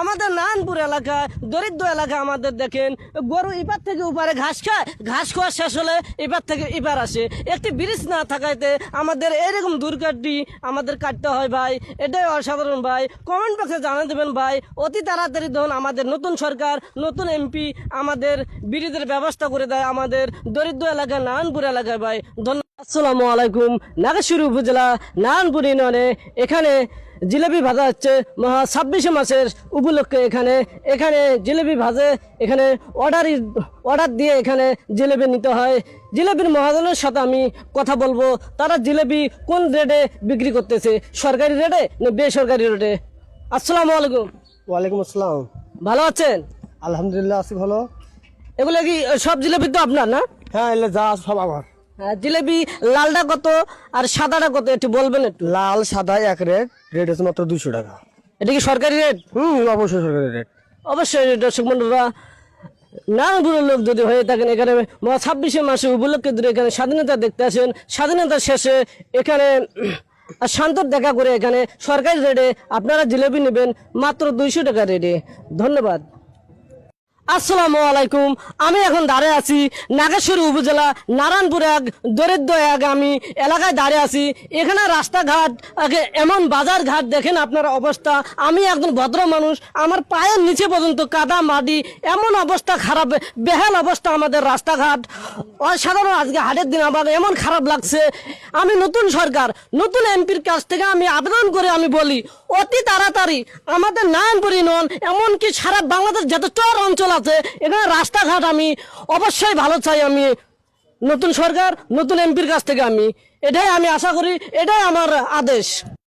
আমাদের নারায়ণপুর এলাকায় দরিদ্র এলাকা আমাদের দেখেন গরু এপার থেকে ওপারে ঘাস খায়, ঘাস খাওয়া শেষ হলে এপার থেকে এপার আসে। একটি ব্রিজ না থাকাতে আমাদের এরকম দুর্ঘটনা আমাদের কাটতে হয় ভাই, এটাই অসাধারণ ভাই। কমেন্ট বক্সে জানিয়ে দেবেন ভাই, অতি তাড়াতাড়ি ধরুন আমাদের নতুন সরকার নতুন এমপি আমাদের ব্রিজের ব্যবস্থা করে দেয় আমাদের দরিদ্র এলাকা নারায়ণপুর এলাকায় ভাই। ধন্যবাদ। আসসালামু আলাইকুম। নাগেশ্বরী উপজেলা নারায়ণপুর ইউনিয়নে এখানে জিলেবি ভাজা হচ্ছে মহা 26 মাসের উপলক্ষে। এখানে জিলেবি ভাজে, এখানে অর্ডার দিয়ে এখানে জিলেবি নিতে হয়। জিলেবির মহাজনের সাথে আমি কথা বলবো, তারা জিলেবি কোন রেটে বিক্রি করতেছে, সরকারি রেটে না বেসরকারি রেটে। আসসালামু আলাইকুম। ওয়ালাইকুম আসসালাম। ভালো আছেন? আলহামদুলিল্লাহ আছি ভালো। এগুলো কি সব জিলেবি তো আপনার না? হ্যাঁ, এলে যা আছে সব আমার। হ্যাঁ, জিলেবি লালটা কত আর সাদাটা কত একটু বলবেন একটু? লাল সাদা এক রেট, রেট হচ্ছে মাত্র 200 টাকা। এটা কি সরকারি রেট? অবশ্যই সরকারি রেট। অবশ্যই দর্শক বন্ধুরা, নারায়ণপুরের লোক যদি হয়ে থাকেন এখানে 26 মাসে উপলক্ষে ধরে এখানে স্বাধীনতা দেখতে আসেন। স্বাধীনতা শেষে এখানে শান্তর দেখা করে এখানে সরকারি রেটে আপনারা জিলেবি নেবেন মাত্র 200 টাকা রেটে। ধন্যবাদ। আসসালামু আলাইকুম। আমি এখন দাঁড়িয়ে আছি নাগেশ্বরী উপজেলা নারায়ণপুর এক দরিদ্র এক আমি এলাকায় দাঁড়িয়ে আছি। এখানে রাস্তাঘাট এমন বাজার ঘাট দেখেন আপনার অবস্থা। আমি একজন ভদ্র মানুষ, আমার পায়ের নিচে পর্যন্ত কাদা মাটি, এমন অবস্থা খারাপ, বেহাল অবস্থা আমাদের রাস্তাঘাট। অসাধারণ আজকে হাটের দিন আমার এমন খারাপ লাগছে। আমি নতুন সরকার নতুন এমপির কাছ থেকে আমি আবেদন করে আমি বলি, অতি তাড়াতাড়ি আমাদের নারায়ণপুর ইউনিয়ন এমনকি সারা বাংলাদেশ যত চর অঞ্চল আছে এখানে রাস্তাঘাট আমি অবশ্যই ভালো চাই। আমি নতুন সরকার নতুন এমপির কাছ থেকে এটাই আমি আশা করি, এটাই আমার আদেশ।